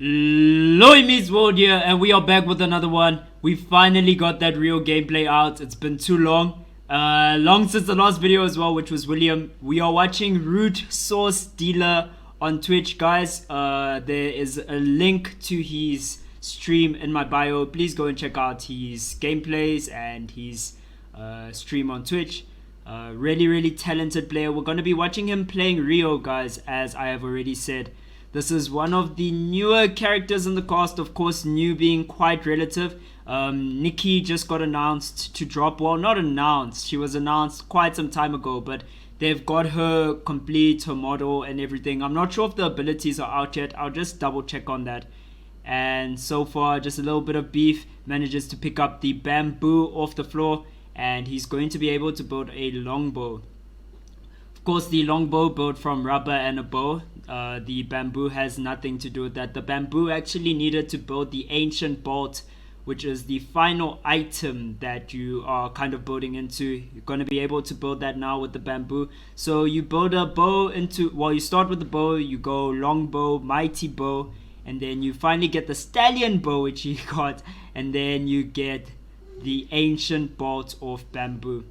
Loimi's World here, and we are back with another one. We finally got that Rio gameplay out. It's been too long. Long since the last video as well, which was William. We are watching RootSourceDealr on Twitch, guys. There is a link to his stream in my bio. Please go and check out his gameplays and his stream on Twitch. Really talented player. We're going to be watching him playing Rio, guys, as I have already said. This is one of the newer characters in the cast, of course, new being quite relative. Nikki just got announced to drop. Well, not announced. She was announced quite some time ago, but they've got her complete, her model and everything. I'm not sure if the abilities are out yet. I'll just double check on that. And so far, just a little bit of beef. Manages to pick up the bamboo off the floor, and he's going to be able to build a longbow. Of course, the longbow built from rubber and a bow. The bamboo has nothing to do with that. The bamboo actually needed to build the ancient bolt, which is the final item that you are kind of building into. You're going to be able to build that now with the bamboo. So you build a bow into, well, you start with the bow, you go longbow, mighty bow, and then you finally get the stallion bow, which you got, and then you get the ancient bolt of bamboo.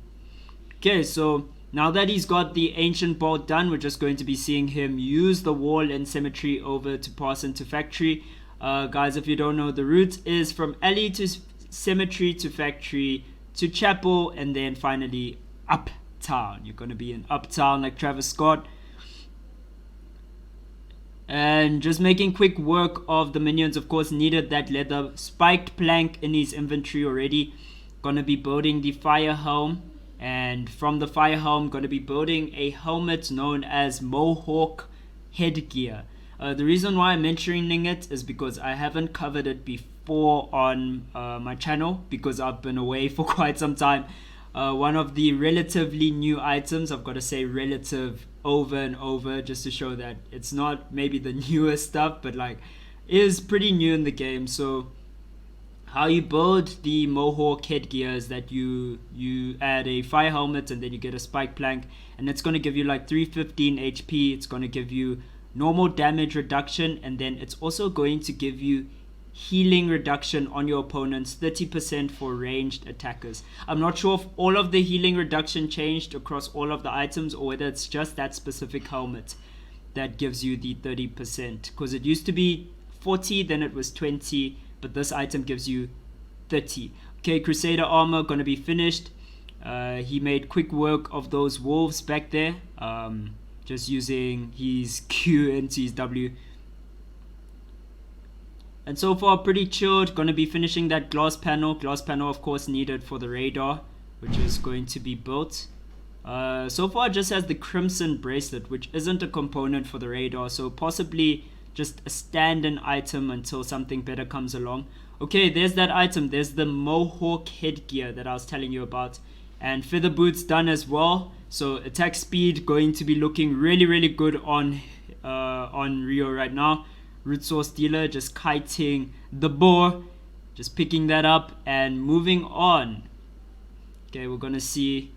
Okay, so now that he's got the ancient bolt done, we're just going to be seeing him use the wall and cemetery over to pass into factory. Guys, if you don't know, the route is from alley to cemetery to factory to chapel, and then finally uptown. You're going to be in uptown like Travis Scott. And just making quick work of the minions. Of course, needed that leather spiked plank in his inventory already. Gonna be building the fire helm. And from the fire helm, going to be building a helmet known as Mohawk headgear. The reason why I'm mentioning it is because I haven't covered it before on my channel, because I've been away for quite some time. One of the relatively new items, I've got to say relative over and over, just to show that it's not maybe the newest stuff, but like is pretty new in the game. So how you build the Mohawk headgear is that you add a fire helmet, and then you get a spike plank, and it's going to give you like 315 HP. It's going to give you normal damage reduction, and then it's also going to give you healing reduction on your opponents, 30% for ranged attackers. I'm not sure if all of the healing reduction changed across all of the items, or whether it's just that specific helmet that gives you the 30%, because it used to be 40, then it was 20, but this item gives you 30. Okay, Crusader armor gonna be finished. He made quick work of those wolves back there, just using his Q into his W. And so far pretty chilled. Gonna be finishing that glass panel. Glass panel, of course, needed for the radar, which is going to be built. So far just has the crimson bracelet, which isn't a component for the radar, so possibly just a stand-in item until something better comes along. Okay, there's that item. There's the Mohawk headgear that I was telling you about. And feather boots done as well. So attack speed going to be looking really good on Rio right now. RootSourceDealr just kiting the boar. Just picking that up and moving on. Okay, we're gonna see.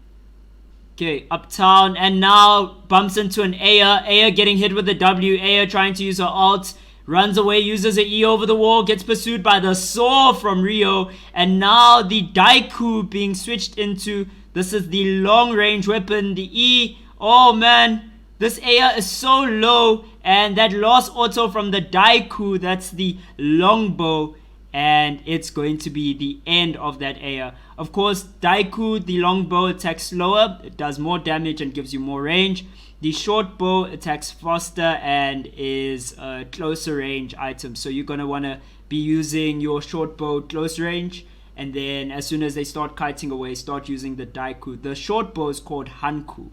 Okay, uptown, and now bumps into an Aya. Aya getting hit with the W. Aya trying to use her ult. Runs away, uses an E over the wall. Gets pursued by the saw from Rio. And now the Daiku being switched into. This is the long range weapon. The E. Oh man. This Aya is so low. And that lost auto from the Daiku. That's the longbow. And it's going to be the end of that Aya. Of course, Daiku, the longbow, attacks slower. It does more damage and gives you more range. The short bow attacks faster and is a closer range item. So you're going to want to be using your short bow close range. And then as soon as they start kiting away, start using the Daiku. The short bow is called Hanku,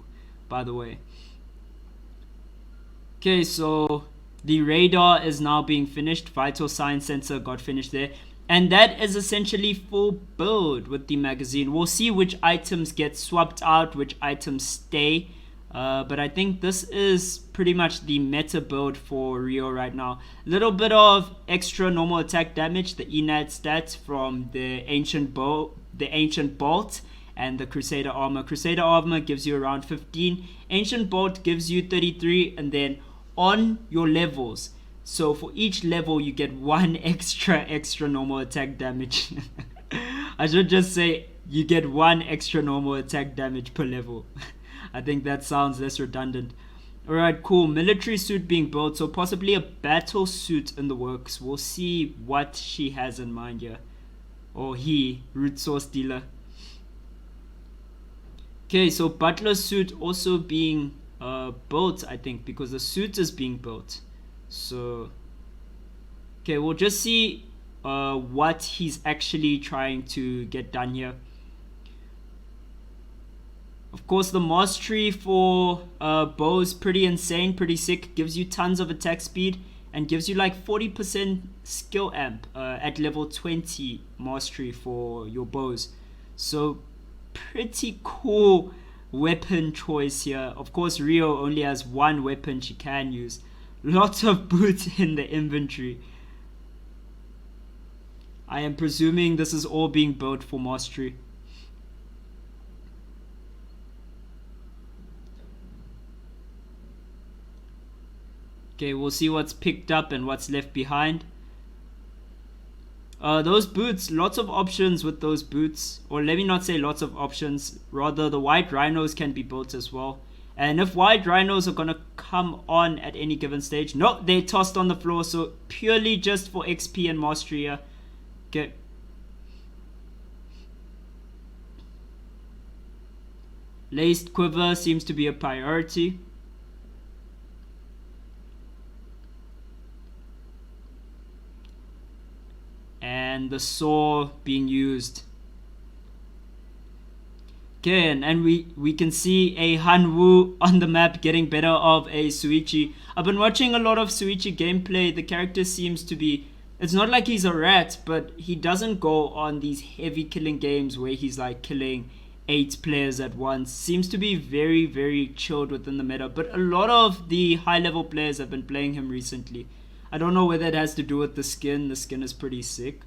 by the way. Okay, so the radar is now being finished. Vital sign sensor got finished there. And that is essentially full build with the magazine. We'll see which items get swapped out, which items stay. But I think this is pretty much the meta build for Rio right now. Little bit of extra normal attack damage, the ENAD stats from the ancient bow, the ancient bolt, and the Crusader armor. Crusader armor gives you around 15. Ancient bolt gives you 33, and then on your levels, So for each level, you get 1 extra normal attack damage. I should just say you get 1 extra normal attack damage per level. I think that sounds less redundant. Alright, cool. Military suit being built, so possibly a battle suit in the works. We'll see what she has in mind here. Or he, RootSourceDealr. Okay, so butler suit also being built, I think, because the suit is being built. So, okay, we'll just see what he's actually trying to get done here. Of course, the mastery for bow is pretty insane, pretty sick. Gives you tons of attack speed and gives you like 40% skill amp at level 20 mastery for your bows. So pretty cool weapon choice here. Of course, Rio only has 1 weapon she can use. Lots of boots in the inventory. I am presuming this is all being built for mastery. Okay, we'll see what's picked up and what's left behind. Those boots, lots of options with those boots. Or let me not say lots of options. Rather, the white rhinos can be built as well. And if white rhinos are going to come on at any given stage. No, they're tossed on the floor. So purely just for XP and mastery here. Okay. Laced quiver seems to be a priority. And the saw being used. Okay, and we can see a Hanwoo on the map getting better of a Suichi. I've been watching a lot of Suichi gameplay. The character seems to be, it's not like he's a rat, but he doesn't go on these heavy killing games where he's like killing 8 players at once. Seems to be very, very chilled within the meta. But a lot of the high level players have been playing him recently. I don't know whether it has to do with the skin. The skin is pretty sick.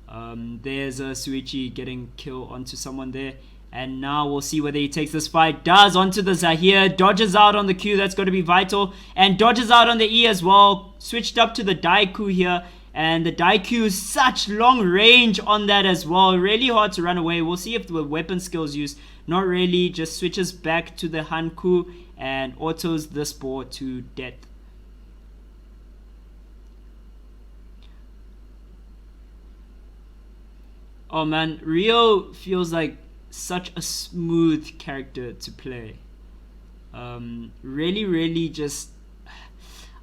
There's a Suichi getting kill onto someone there. And now we'll see whether he takes this fight. Does onto the Zahir. Dodges out on the Q. That's going to be vital. And dodges out on the E as well. Switched up to the Daiku here. And the Daiku is such long range on that as well. Really hard to run away. We'll see if the weapon skills used. Not really. Just switches back to the Hanku. And autos this boar to death. Oh man, Rio feels like such a smooth character to play. Really just,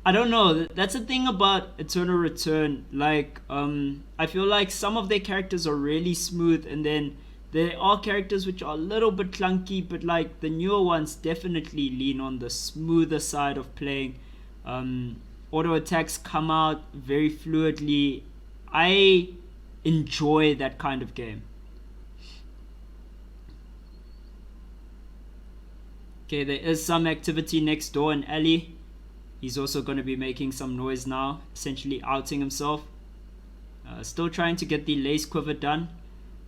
I don't know, that's the thing about Eternal Return. Like, I feel like some of their characters are really smooth, and then there are characters which are a little bit clunky, but like the newer ones definitely lean on the smoother side of playing. Auto attacks come out very fluidly. I enjoy that kind of game. Okay, there is some activity next door in alley. He's also going to be making some noise now, essentially outing himself. Still trying to get the lace quiver done.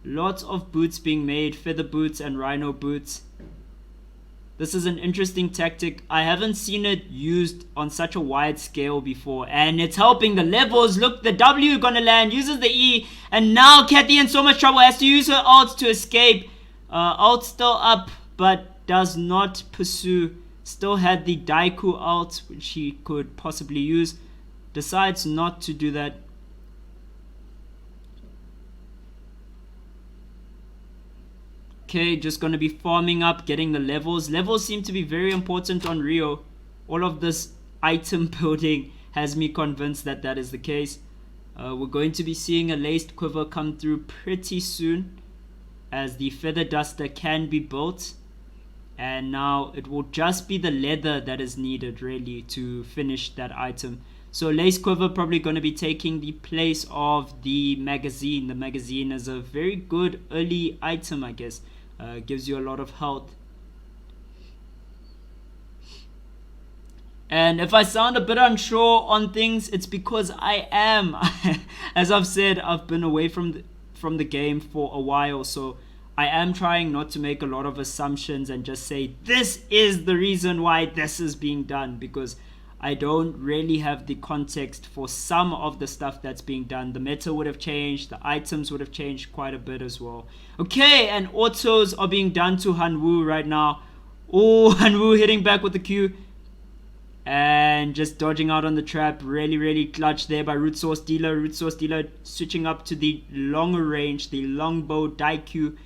Lots of boots being made, feather boots and rhino boots. This is an interesting tactic. I haven't seen it used on such a wide scale before. And it's helping the levels. Look, the W gonna land. Uses the E. And now Kathy in so much trouble. Has to use her ult to escape. Ult still up. But does not pursue. Still had the Daiku ult, which he could possibly use. Decides not to do that. Okay, just going to be farming up, getting the levels. Levels seem to be very important on Rio. All of this item building has me convinced that that is the case. We're going to be seeing a laced quiver come through pretty soon, as the feather duster can be built. And now it will just be the leather that is needed really to finish that item. So lace quiver probably going to be taking the place of the magazine. The magazine is a very good early item, I guess. Gives you a lot of health. And if I sound a bit unsure on things, it's because I am. As I've said, I've been away from the game for a while, so I am trying not to make a lot of assumptions and just say this is the reason why this is being done, because I don't really have the context for some of the stuff that's being done. The meta would have changed, the items would have changed quite a bit as well. Okay, and autos are being done to Hanwoo right now. Oh, Hanwoo hitting back with the Q. And just dodging out on the trap. Really clutch there by RootSourceDealr. RootSourceDealr switching up to the longer range, the longbow Daikyu.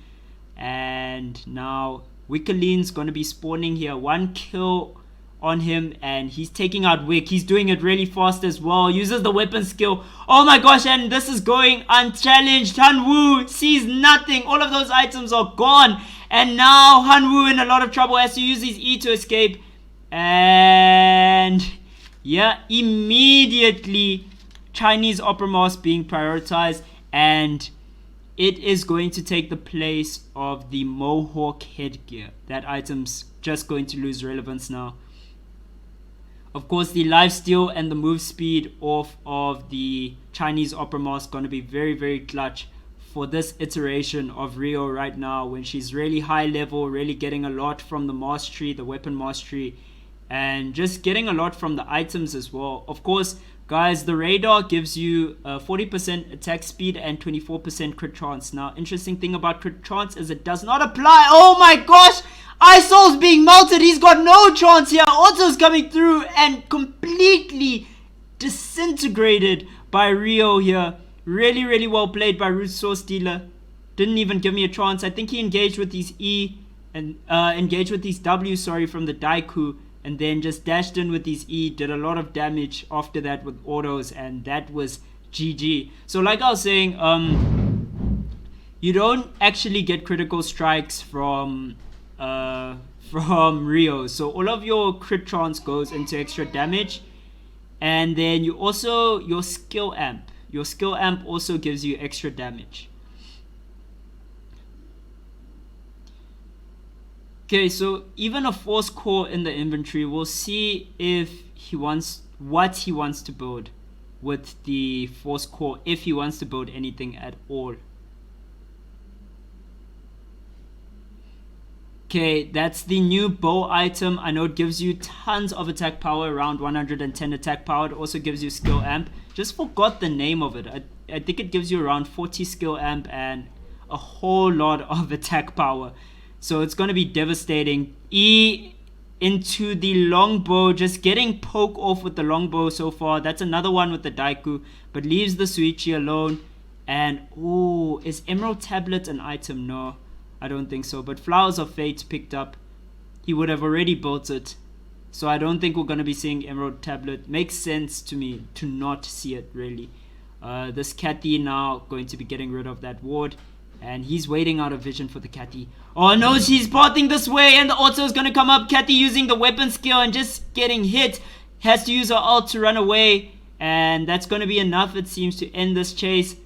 And now Wickerlin's going to be spawning here. 1 kill on him, and he's taking out Wick. He's doing it really fast as well. Uses the weapon skill. Oh my gosh, and this is going unchallenged. Hanwoo sees nothing. All of those items are gone. And now Hanwoo in a lot of trouble. Has to use his E to escape. And yeah, immediately Chinese Opera Mask being prioritized, and it is going to take the place of the Mohawk headgear. That item's just going to lose relevance now. Of course, the lifesteal and the move speed off of the Chinese Opera Mask going to be very clutch for this iteration of Rio right now, when she's really high level, really getting a lot from the mastery, the weapon mastery, and just getting a lot from the items as well. Of course, guys, the radar gives you 40% attack speed and 24% crit chance. Now, interesting thing about crit chance is it does not apply. Oh my gosh! Isol's being melted. He's got no chance here. Auto's coming through and completely disintegrated by Rio here. Really well played by RootSourceDealr. Didn't even give me a chance. I think he engaged with his E and engaged with his W, from the Daikyu. And then just dashed in with his E, did a lot of damage after that with autos, and that was GG. So like I was saying, you don't actually get critical strikes from Rio. So all of your crit chance goes into extra damage, and then you also, your skill amp also gives you extra damage. Okay, so even a force core in the inventory, we'll see if he wants, what he wants to build with the force core, if he wants to build anything at all. Okay, that's the new bow item. I know it gives you tons of attack power, around 110 attack power. It also gives you skill amp. Just forgot the name of it. I think it gives you around 40 skill amp and a whole lot of attack power. So it's going to be devastating. E into the longbow, just getting poke off with the longbow so far. That's another one with the Daikyu, but leaves the Suichi alone. And ooh, is Emerald Tablet an item? No, I don't think so. But Flowers of Fate picked up. He would have already built it. So I don't think we're going to be seeing Emerald Tablet. Makes sense to me to not see it, really. This Cathy now going to be getting rid of that ward. And he's waiting out of vision for the Cathy. Oh no, she's parting this way, and the auto is going to come up. Cathy using the weapon skill and just getting hit. Has to use her ult to run away. And that's going to be enough, it seems, to end this chase.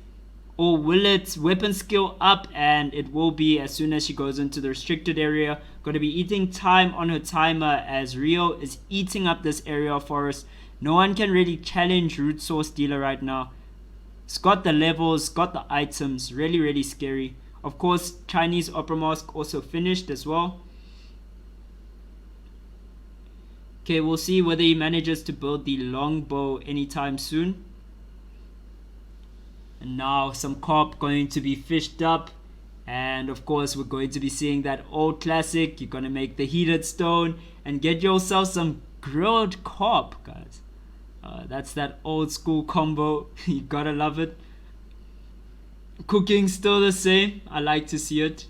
Or will it? Weapon skill up, and it will be as soon as she goes into the restricted area. Going to be eating time on her timer as Rio is eating up this area of forest. No one can really challenge RootSourceDealr right now. It's got the levels, got the items, really scary. Of course, Chinese Opera Mask also finished as well. Okay, we'll see whether he manages to build the longbow anytime soon. And now some carp going to be fished up. And of course, we're going to be seeing that old classic. You're going to make the heated stone and get yourself some grilled carp, guys. That's that old school combo. You gotta love it. Cooking still the same. I like to see it.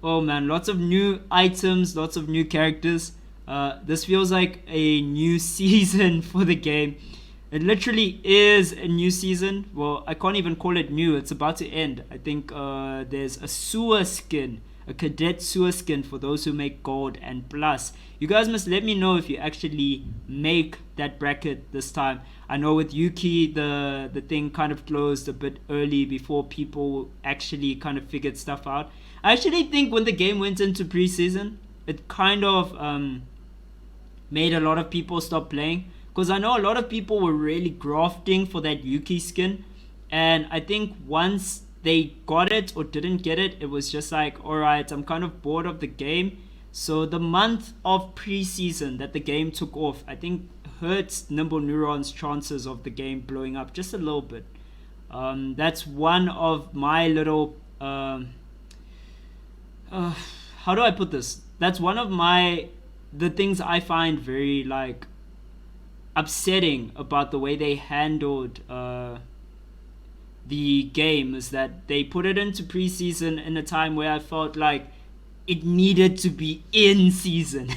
Oh man, lots of new items, lots of new characters. This feels like a new season for the game. It literally is a new season. Well, I can't even call it new. It's about to end. I think there's a sewer skin. A cadet sewer skin for those who make gold and plus. You guys must let me know if you actually make that bracket this time. I know with Yuki the thing kind of closed a bit early before people actually kind of figured stuff out. I actually think when the game went into preseason, it kind of made a lot of people stop playing, because I know a lot of people were really grafting for that Yuki skin, and I think once they got it or didn't get it, it was just like, alright, I'm kind of bored of the game, So the month of preseason that the game took off, I think hurts Nimble Neuron's chances of the game blowing up just a little bit. That's one of my little how do I put this? That's one of the things I find very like upsetting about the way they handled the game, is that they put it into preseason in a time where I felt like it needed to be in season.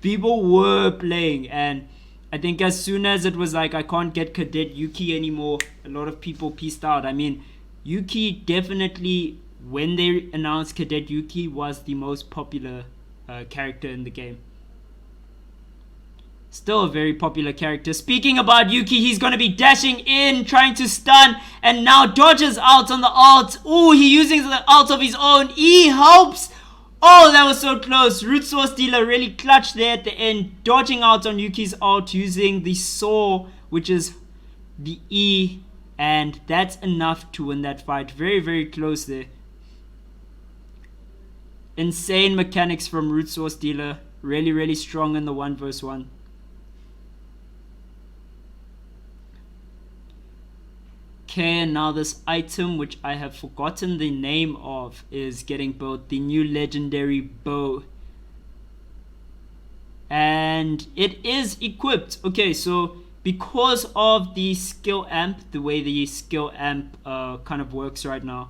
People were playing, and I think as soon as it was like, I can't get Cadet Yuki anymore, a lot of people peaced out. I mean, Yuki definitely, when they announced Cadet Yuki, was the most popular character in the game. Still a very popular character. Speaking about Yuki, he's going to be dashing in, trying to stun, and now dodges out on the ult. Ooh, he using the ult of his own. E helps. Oh, that was so close. RootSourceDealr really clutched there at the end, dodging out on Yuki's ult using the saw, which is the E, and that's enough to win that fight. Very, very close there. Insane mechanics from RootSourceDealr. Really, really strong in the 1v1. Okay, and now this item, which I have forgotten the name of, is getting built. The new legendary bow. And it is equipped. Okay, so because of the skill amp, the way the skill amp kind of works right now,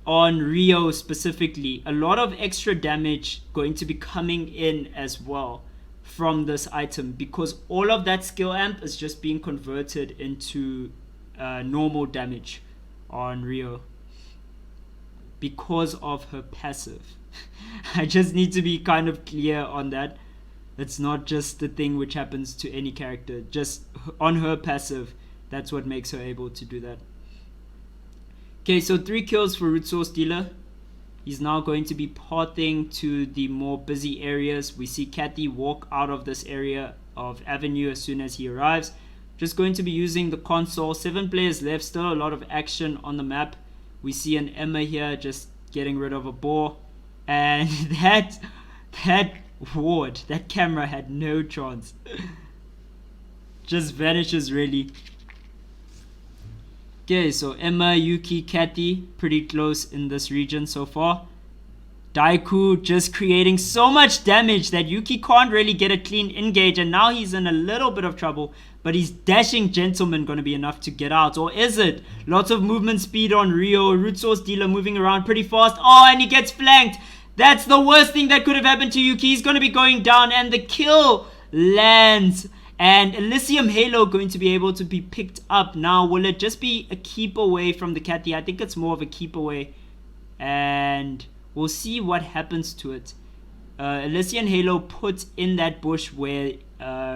on Rio specifically, a lot of extra damage going to be coming in as well from this item, because all of that skill amp is just being converted into normal damage on Rio because of her passive. I just need to be kind of clear on that. It's not just the thing which happens to any character, just on her passive, that's what makes her able to do that. Okay, so 3 kills for RootSourceDealr. He's now going to be pathing to the more busy areas. We see Kathy walk out of this area of Avenue as soon as he arrives. Just going to be using the console. 7 players left, still a lot of action on the map. We see an Emma here just getting rid of a boar. And that ward, that camera had no chance. Just vanishes really. Okay, so Emma, Yuki, Kathy, pretty close in this region so far. Daiku just creating so much damage that Yuki can't really get a clean engage, and now he's in a little bit of trouble. But his dashing gentleman going to be enough to get out, or is it? Lots of movement speed on Rio. RootSourceDealr moving around pretty fast. Oh, and he gets flanked. That's the worst thing that could have happened to Yuki. He's going to be going down, and the kill lands. And Elysium Halo going to be able to be picked up. Now, will it just be a keep away from the Cathy? I think it's more of a keep away. And we'll see what happens to it. Elysium Halo put in that bush where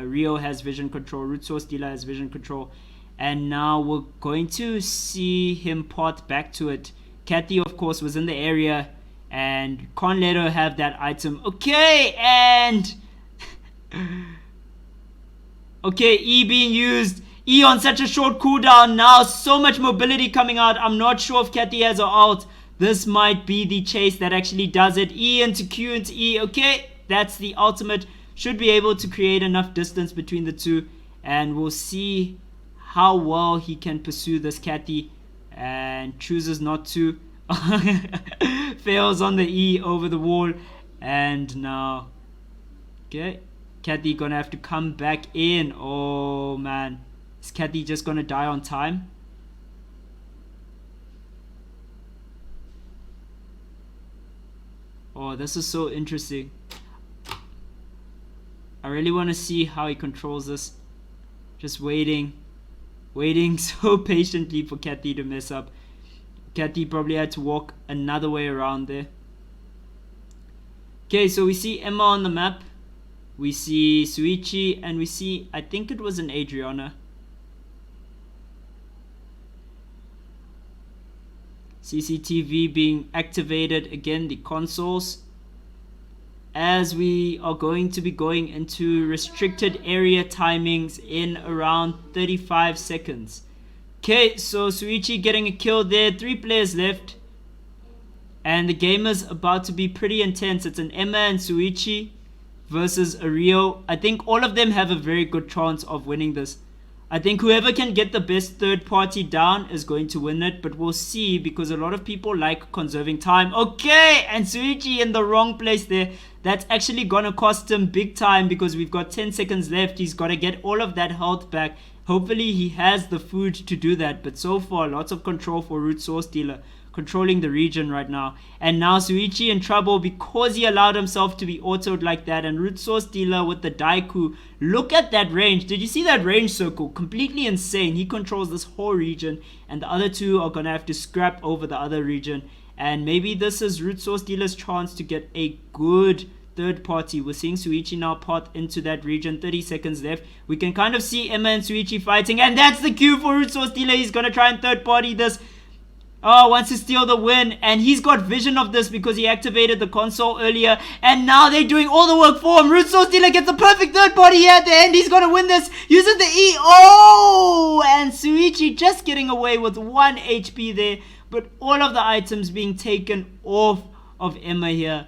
Rio has vision control. RootSourceDealr has vision control. And now we're going to see him pot back to it. Cathy, of course, was in the area. And can't let her have that item. Okay, and... okay, E being used. E on such a short cooldown now. So much mobility coming out. I'm not sure if Cathy has her ult. This might be the chase that actually does it. E into Q into E. Okay, that's the ultimate. Should be able to create enough distance between the two. And we'll see how well he can pursue this Cathy. And chooses not to. Fails on the E over the wall. And now... okay. Cathy gonna have to come back in. Oh man. Is Cathy just gonna die on time? Oh, this is so interesting. I really want to see how he controls this. Just waiting. Waiting so patiently for Cathy to mess up. Cathy probably had to walk another way around there. Okay, so we see Emma on the map. We see Suichi, and we see, I think it was an Adriana. CCTV being activated again, the consoles. As we are going to be going into restricted area timings in around 35 seconds. Okay, so Suichi getting a kill there. 3 players left. And the game is about to be pretty intense. It's an Emma and Suichi versus a Rio. I think all of them have a very good chance of winning this. I think whoever can get the best third party down is going to win it, but we'll see because a lot of people like conserving time. Okay, and Suichi in the wrong place there. That's actually gonna cost him big time because we've got 10 seconds left. He's got to get all of that health back. Hopefully he has the food to do that, but so far lots of control for RootSourceDealr, controlling the region right now. And now Suichi in trouble because he allowed himself to be autoed like that. And RootSourceDealr with the Daiku. Look at that range. Did you see that range circle? Completely insane. He controls this whole region, and the other two are gonna have to scrap over the other region. And maybe this is RootSourceDealr's chance to get a good third party. We're seeing Suichi now pot into that region. 30 seconds left. We can kind of see Emma and Suichi fighting, and that's the cue for RootSourceDealr. He's gonna try and third party this. Oh, wants to steal the win, and he's got vision of this because he activated the console earlier, and now they're doing all the work for him. RootSourceDealr gets the perfect third party here at the end. He's gonna win this using the E. Oh, and Suichi just getting away with 1 HP there, but all of the items being taken off of Emma here.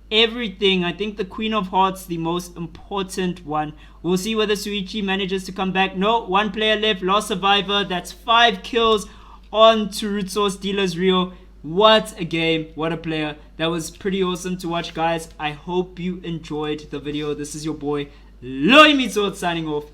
Everything. I think the Queen of Hearts, the most important one. We'll see whether Suichi manages to come back. No, one player left, last survivor. That's 5 kills on to RootSourceDealr's Rio. What a game, what a player. That was pretty awesome to watch, guys. I hope you enjoyed the video. This is your boy Loimitso signing off.